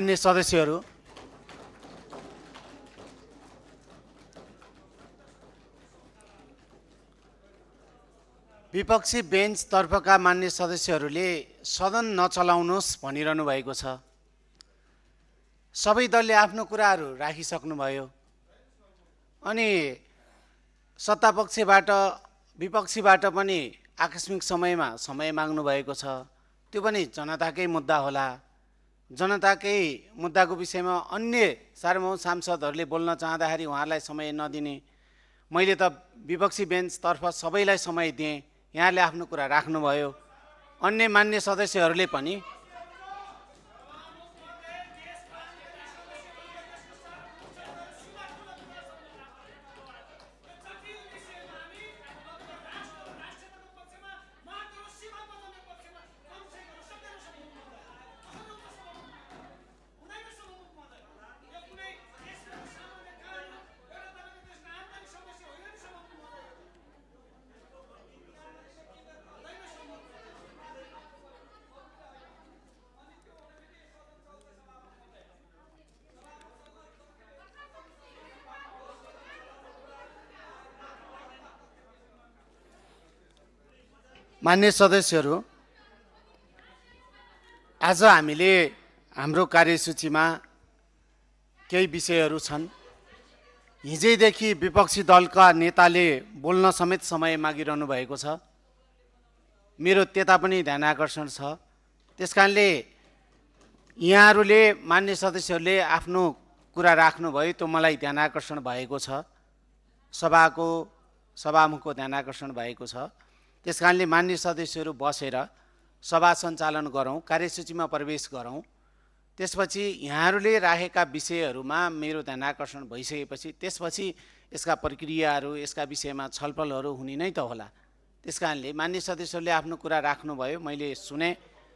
अन्य सदस्यहरू विपक्षी बेन्चतर्फका मान्य सदस्यहरूले सदन नचलाउनुहोस् भनिरहनु भएको छ। सबै दलले आफ्नो कुराहरू राखिसक्नुभयो अनि सत्तापक्षबाट विपक्षीबाट पनि आकस्मिक समयमा समय माग्नु भएको छ। त्यो पनि जनताकै मुद्दा होला। जनताकै मुद्दाको विषयमा अन्य सार्वभौम सांसदहरूले बोल्न चाहँदाखेरि उहाँहरूलाई समय नदिने। मैले त विपक्षी बेन्चतर्फ सबैलाई समय दिएँ, यहाँले आफ्नो कुरा राख्नुभयो। अन्य मान्य सदस्यहरूले पनि मान्य सदस्यहरू, आज हामीले हाम्रो कार्यसूचीमा केही विषयहरू छन्। हिजैदेखि विपक्षी दलका नेताले बोल्न समेत समय मागिरहनु भएको छ। मेरो त्यता पनि ध्यान आकर्षण छ। त्यसकारणले यहाँहरूले मान्य सदस्यहरूले आफ्नो कुरा राख्नुभयो, त्यो मलाई ध्यान आकर्षण भएको छ। सभामुखको ध्यान आकर्षण भएको छ। त्यसकारणले मान्य सदस्यहरू बसेर सभा सञ्चालन गरौँ, कार्यसूचीमा प्रवेश गरौँ। त्यसपछि यहाँहरूले राखेका विषयहरूमा मेरो ध्यान आकर्षण भइसकेपछि त्यसपछि यसका प्रक्रियाहरू, यसका विषयमा छलफलहरू हुने नै त होला। त्यसकारणले मान्य सदस्यहरूले आफ्नो कुरा राख्नुभयो, मैले सुने।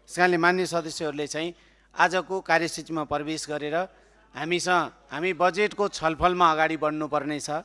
त्यसकारणले मान्य सदस्यहरूले चाहिँ आजको कार्यसूचीमा प्रवेश गरेर हामी बजेटको छलफलमा अगाडि बढ्नुपर्ने छ।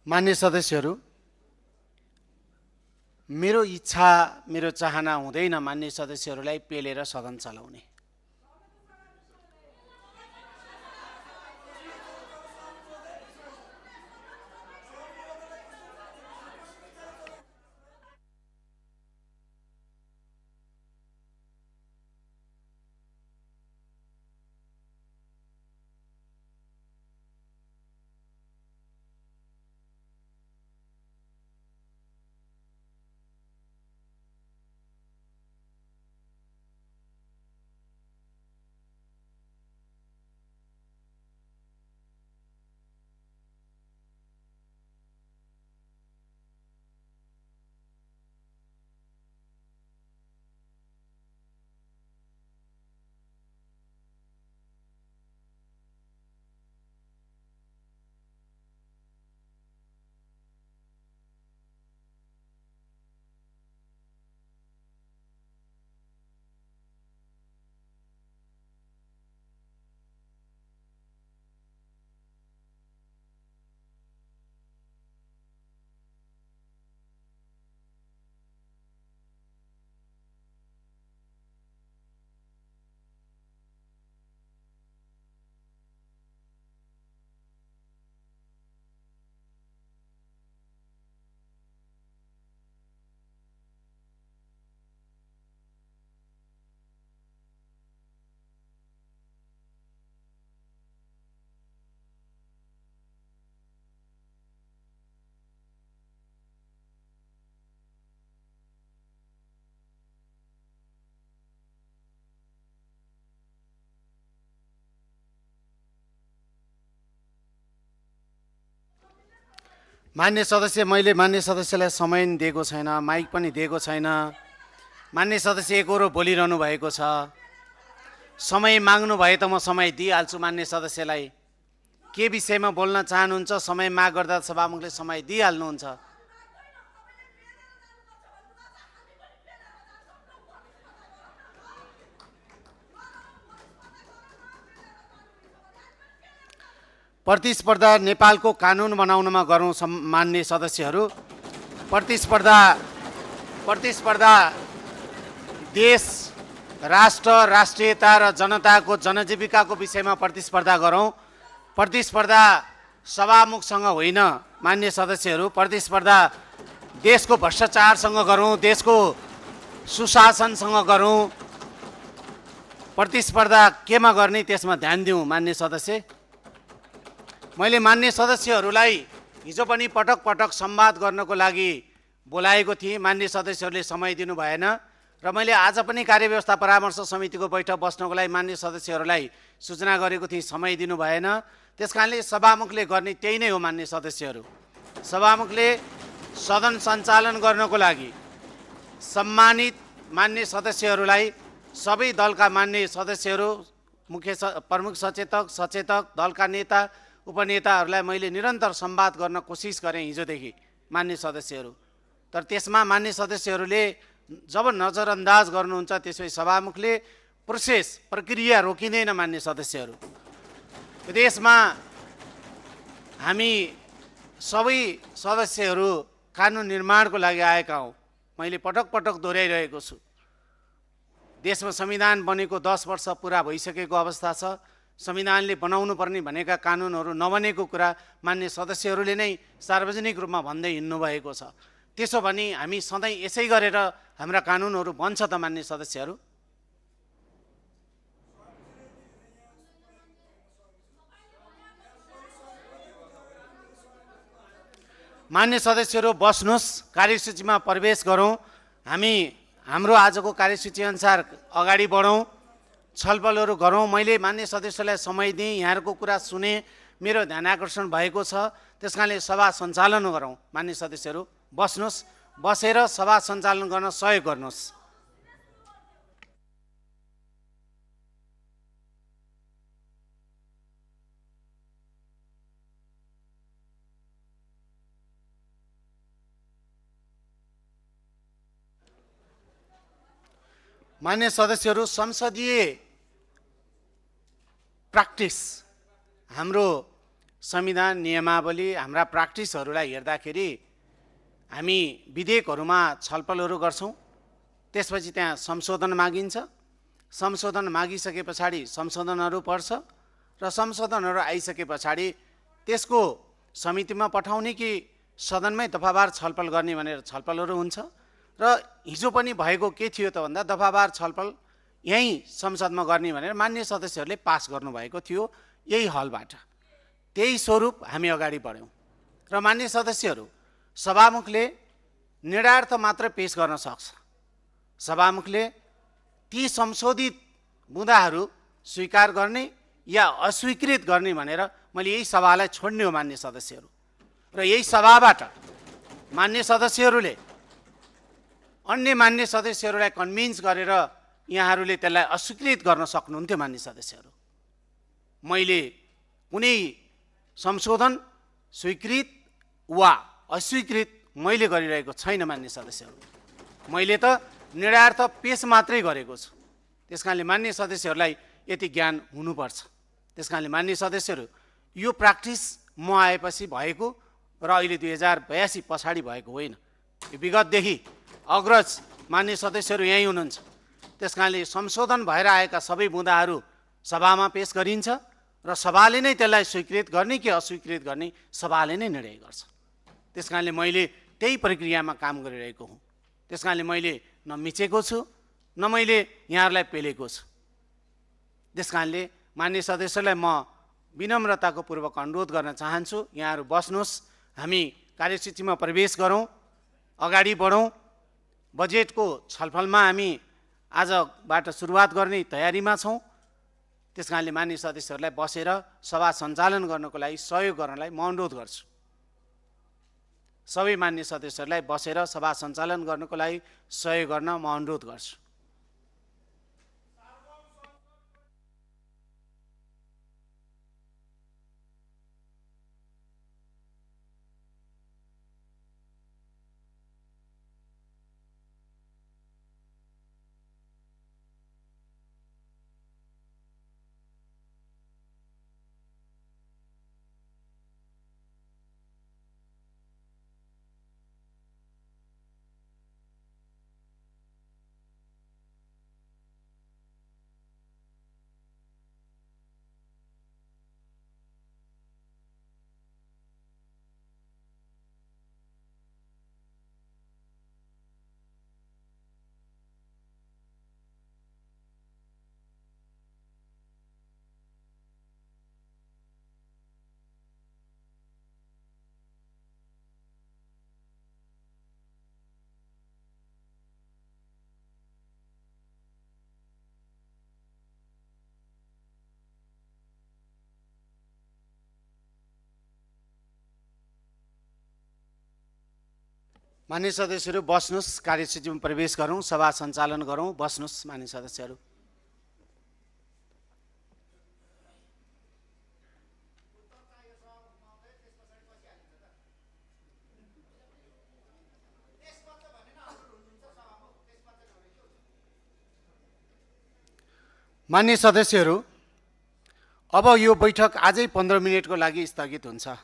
मान्य सदस्यहरू, मेरो इच्छा, मेरो चाहना हुँदैन मान्य सदस्यहरूलाई पेलेर सदन चलाउने। मान्य सदस्य, मैले मान्य सदस्यलाई समय नि दिएको छैन, माइक पनि दिएको छैन। मान्य सदस्य एकहोरो बोलिरहनु भएको छ। समय माग्नु भए त म समय दिइहाल्छु मान्य सदस्यलाई। के विषयमा बोल्न चाहनुहुन्छ, समय माग गर्दा सभामुखले समय दिइहाल्नुहुन्छ। प्रतिस्पर्धा नेपालको कानुन बनाउनमा गरौँ मान्य सदस्यहरू। प्रतिस्पर्धा देश, राष्ट्र, राष्ट्रियता र जनताको जनजीविकाको विषयमा प्रतिस्पर्धा गरौँ। प्रतिस्पर्धा सभामुखसँग होइन मान्य सदस्यहरू। प्रतिस्पर्धा देशको भ्रष्टाचारसँग गरौँ, देशको सुशासनसँग गरौँ। प्रतिस्पर्धा केमा गर्ने त्यसमा ध्यान दिउँ मान्य सदस्य। मैले मान्य सदस्यहरूलाई हिजो पनि पटक पटक संवाद गर्नको लागि बोलाएको थिएँ, मान्य सदस्यहरूले समय दिनु भएन। र मैले आज पनि कार्यव्यवस्था परामर्श समितिको बैठक बस्नको लागि मान्य सदस्यहरूलाई सूचना गरेको थिएँ, समय दिनु भएन। त्यसकारणले सभामुखले गर्ने त्यही नै हो मान्य सदस्यहरू। सभामुखले सदन सञ्चालन गर्नको लागि सम्मानित मान्य सदस्यहरूलाई, सबै दलका मान्य सदस्यहरू, प्रमुख सचेतक, दलका नेता, उपनेताहरूलाई मैले निरन्तर संवाद गर्न कोसिस गरेँ हिजोदेखि मान्य सदस्यहरू। तर त्यसमा मान्य सदस्यहरूले जब नजरअन्दाज गर्नुहुन्छ त्यसपछि सभामुखले प्रक्रिया रोकिँदैन मान्य सदस्यहरू। देशमा हामी सबै सदस्यहरू कानुन निर्माणको लागि आएका हौँ। मैले पटक पटक दोहोऱ्याइरहेको छु। देशमा संविधान बनेको 10 वर्ष पुरा भइसकेको अवस्था छ। संविधानले बनाउनु पर्ने भनेका कानुनहरू नबनेको कुरा मान्य सदस्यहरूले नै सार्वजनिक रूपमा भन्दै हिँड्नुभएको छ। त्यसो भने हामी सधैँ यसै गरेर हाम्रा कानुनहरू बन्छ त मान्य सदस्यहरू? मान्य सदस्यहरू बस्नुहोस्, कार्यसूचीमा प्रवेश गरौँ। हामी हाम्रो आजको कार्यसूची अनुसार अगाडि बढौँ, छलफलहरू गरौँ। मैले मान्य सदस्यलाई समय दिएँ, यहाँहरूको कुरा सुने, मेरो ध्यान आकर्षण भएको छ। त्यसकारणले सभा सञ्चालन गरौँ। मान्य सदस्यहरू बस्नुहोस्, बसेर सभा सञ्चालन गर्न सहयोग गर्नुहोस्। मान्य सदस्यहरू, संसदीय प्र्याक्टिस, हाम्रो संविधान नियमावली, हाम्रा प्र्याक्टिसहरूलाई हेर्दाखेरि हामी विधेयकहरूमा छलफलहरू गर्छौँ, त्यसपछि त्यहाँ संशोधन मागिन्छ। संशोधन मागिसके पछाडि संशोधनहरू पर्छ र संशोधनहरू आइसके पछाडि त्यसको समितिमा पठाउने कि सदनमै दफावार छलफल गर्ने भनेर छलफलहरू हुन्छ। र हिजो पनि भएको के थियो त भन्दा दफावार छलफल यहीँ संसदमा गर्ने भनेर मान्य सदस्यहरूले पास गर्नुभएको थियो यही हलबाट। त्यही स्वरूप हामी अगाडि बढ्यौँ। र मान्य सदस्यहरू, सभामुखले निर्णयार्थ मात्र पेश गर्न सक्छ। सभामुखले ती संशोधित बुँदाहरू स्वीकार गर्ने या अस्वीकृत गर्ने भनेर मैले यही सभालाई छोड्ने हो मान्य सदस्यहरू। र यही सभाबाट मान्य सदस्यहरूले अन्य मान्य सदस्यहरूलाई कन्भिन्स गरेर यहाँहरूले त्यसलाई अस्वीकृत गर्न सक्नुहुन्थ्यो मान्य सदस्यहरू। मैले कुनै संशोधन स्वीकृत वा अस्वीकृत मैले गरिरहेको छैन मान्य सदस्यहरू। मैले त निर्णयार्थ पेश मात्रै गरेको छु। त्यसकारणले मान्य सदस्यहरूलाई यति ज्ञान हुनुपर्छ। त्यसकारणले मान्य सदस्यहरू, यो प्र्याक्टिस म आएपछि भएको र अहिले 2082 पछाडि भएको होइन। यो विगतदेखि अग्रज मान्य सदस्यहरू यहीँ हुनुहुन्छ। त्यसकारणले संशोधन भएर आएका सबै बुँदाहरू सभामा पेश गरिन्छ र सभाले नै त्यसलाई स्वीकृत गर्ने कि अस्वीकृत गर्ने सभाले नै निर्णय गर्छ। त्यसकारणले मैले त्यही प्रक्रियामा काम गरिरहेको हुँ। त्यसकारणले मैले न मिचेको छु न मैले यहाँहरूलाई पेलेको छु। त्यसकारणले मान्य सदस्यलाई म विनम्रताको पूर्वक अनुरोध गर्न चाहन्छु, यहाँहरू बस्नुहोस्, हामी कार्यसूचीमा प्रवेश गरौँ, अगाडि बढौँ। बजेटको छलफलमा हामी आजबाट सुरुवात गर्ने तयारीमा छौँ। त्यसकारणले मान्य सदस्यहरूलाई बसेर सभा सञ्चालन गर्नको लागि सहयोग गर्नलाई म अनुरोध गर्छु। सबै मान्य सदस्यहरूलाई बसेर सभा सञ्चालन गर्नको लागि सहयोग गर्न म अनुरोध गर्छु। मान्य सदस्यहरू बस्नुहोस्, कार्यसूचीमा प्रवेश गरौँ, सभा सञ्चालन गरौँ। बस्नुहोस् मान्य सदस्यहरू। मान्य सदस्यहरू, अब यो बैठक आजै 15 मिनेटको लागि स्थगित हुन्छ।